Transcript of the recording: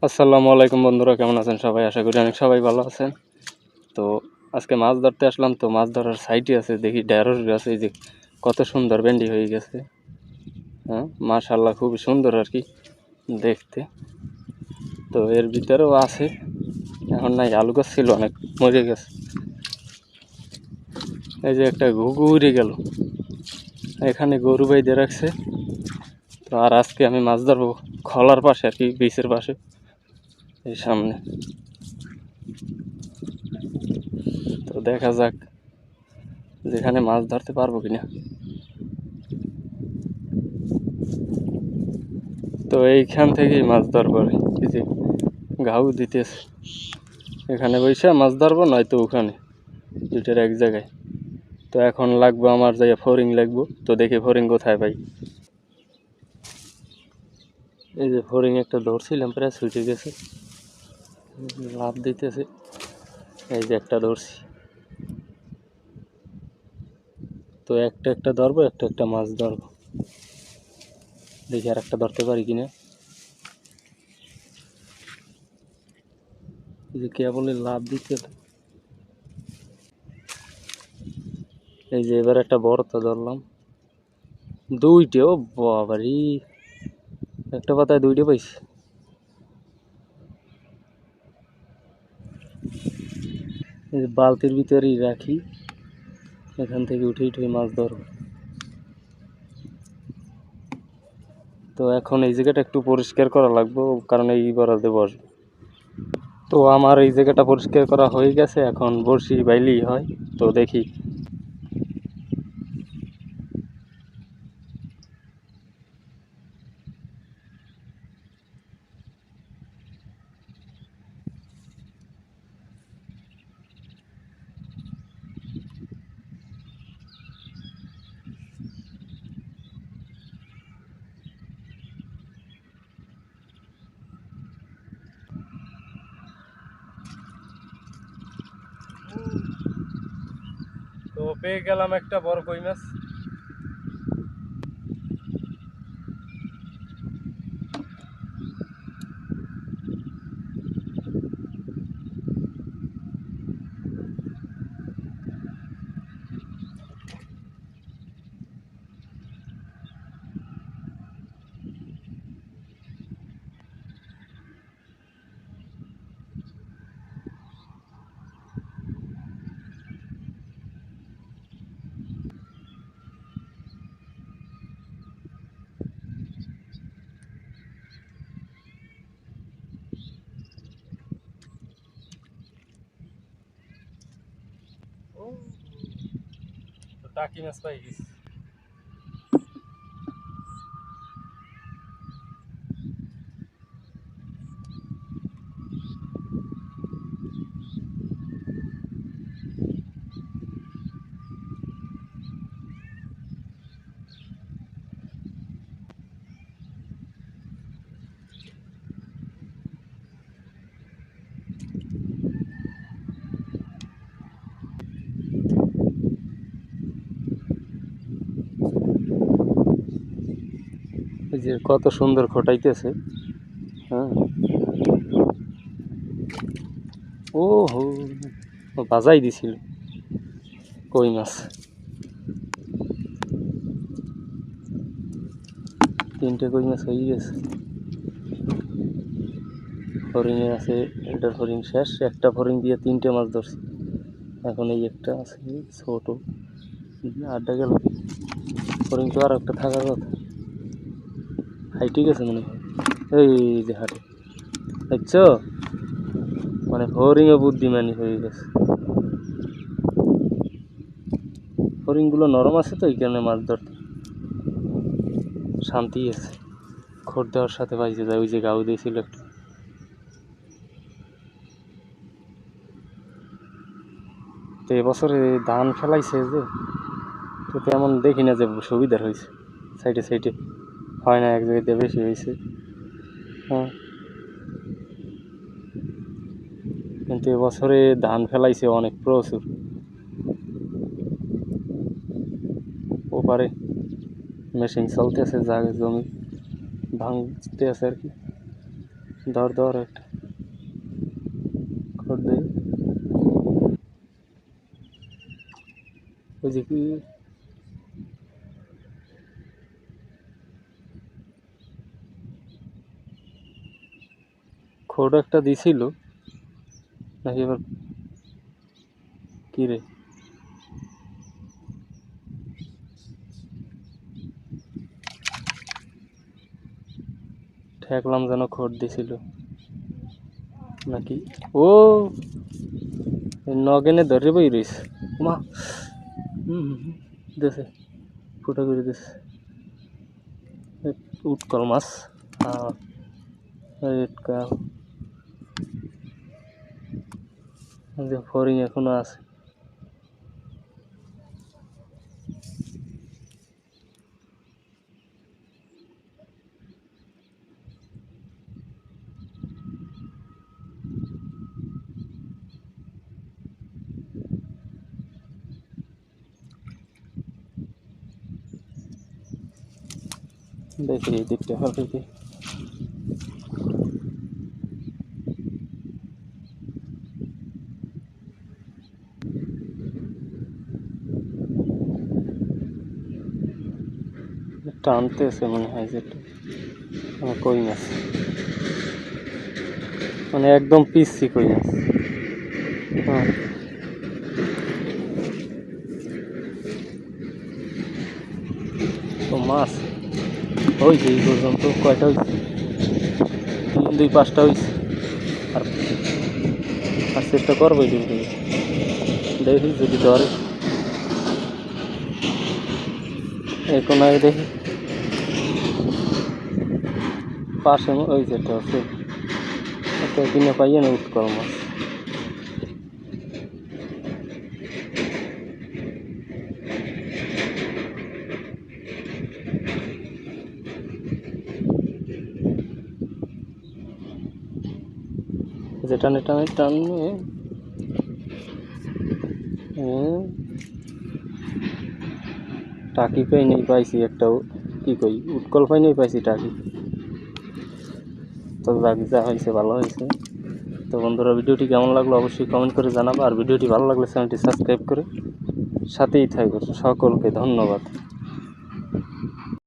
আসসালামু আলাইকুম বন্ধুরা, কেমন আছেন সবাই? আশা করি অনেক সবাই ভালো আছেন। তো আজকে মাছ ধরতে আসলাম। তো মাছ ধরার সাইটে আছে, দেখি ঢেঁড়স গাছ, এই যে কত সুন্দর ভেন্ডি হয়ে গেছে। হ্যাঁ, মাশাল্লাহ, খুবই সুন্দর আর কি দেখতে। তো এর ভিতরেও আছে, এখন নাই, আলু গাছ ছিল অনেক, মরে গেছে। এই যে একটা ঘুঘু উড়ে গেল, এখানে গরু বাইধে রাখছে। তো আর আজকে আমি মাছ ধরবো খলার পাশে আর কি, বিচের পাশে, এই সামনে। তো দেখা যাক যেখানে মাছ ধরতে পারবো কিনা। তো এইখান থেকেই মাছ ধরবো আর কি। এই যে ঘাউ দিতেছে, এখানে বসে মাছ ধরবো, নয়তো ওখানে, দুইটার এক জায়গায়। তো এখন লাগবো আমার জায়গায় ফড়িং লাগবো। তো দেখি ফড়িং কোথায় পাই। এই যে ফড়িং একটা ধরছিলাম, প্রায় ছুটে গেছে, লাভ দিতেছে। এই যে একটা ধরছি। তো একটা একটা ধরবো, একটা একটা মাছ ধরবো, দেখি আর একটা ধরতে পারি কিনা। এই যে কেবলই লাভ দিতে। এই যে এবার একটা বড়টা ধরলাম, দুইটাও, বাবারি, একটা পাতায় দুইটা পাইছি। এই যে বালতির ভিতরেই রাখি, এখান থেকে উঠে উঠে মাছ ধরবো। তো এখন এই জায়গাটা একটু পরিষ্কার করা লাগবে, কারণ এই বরাদ্দে বসবো। তো আমার এই জায়গাটা পরিষ্কার করা হয়ে গেছে, এখন বড়শি বাইলেই হয়। তো দেখি। তো পেয়ে গেলাম একটা বড় কই মাছ। তো টাকি মাছ পাই গেছি। এই যে কত সুন্দর খোটাইতেছে। হ্যাঁ, ও হো, বাজাই দিছিল কই মাছ। তিনটে কই মাছ হয়ে গেছে। ফড়িংয়ে আছে, এটার ফড়িং শেষ, একটা ফড়িং দিয়ে তিনটে মাছ ধরছি। এখন এই একটা আছে ছোট, আড্ডা গেল। ফড়িং তো আর একটা থাকার কথা, হাইটে গেছে মনে হয়। এই যে হাটে দেখছো, মানে ফড়িংও বুদ্ধিমানি হয়ে গেছে। ফড়িংগুলো নরম আছে, তো এই কারণে মাছ ধরতে শান্তি আছে। খোর দেওয়ার সাথে পাইছে যায়, ওই যে গাউ দিয়েছিল একটা। তো এবছরে ধান ফেলাইছে যে, তো তেমন দেখি না যে সুবিধার হয়েছে। সাইডে সাইডে হয় না, এক জায়গাতে বেশি হয়েছে। হ্যাঁ, কিন্তু এবছরে ধান ফেলাইছে অনেক, প্রচুর। ওপারে মেশিন চলতেছে, জমি ভাঙতে আছে আর কি। ধর ধর একটা খড় দেই। ওই যে কি খড় একটা দিছিল নাকি এবার কি রে? ঠেকলাম যেন খড় দিছিল নাকি। ও নগেনে ধরে বই রইস মা। দেশে ফুটা করে দিস উৎকল মাছ। ফরিং এখনো আছে। দেখি এই দিকটা হবে কি টানতেছে মনে হয় যেটা কই মাছ, মানে একদম পিচ্ছি কই মাছ। হ্যাঁ তো মাছ হয়েছে এই পর্যন্ত কয়টা হয়েছে? 2-5টা হয়েছে। আর আর চেষ্টা করবো কিন্তু দেখি যদি ধরে। এখন আগে দেখি পাশে ওই যেটা আছে একটা কিনে পাইয়ে না উৎকল মাছ। যে টানে টানে টানে টাকি পাই নেই পাইছি একটাও, কি কই উৎকল পাই নেই পাইছি টাকি। তো যাক যা হয়েছে ভালো হয়েছে। তো বন্ধুরা ভিডিওটি কেমন লাগলো অবশ্যই কমেন্ট করে জানাবো, আর ভিডিওটি ভালো লাগলে চ্যানেলটি সাবস্ক্রাইব করে সাথেই থাকবে। সকলকে ধন্যবাদ।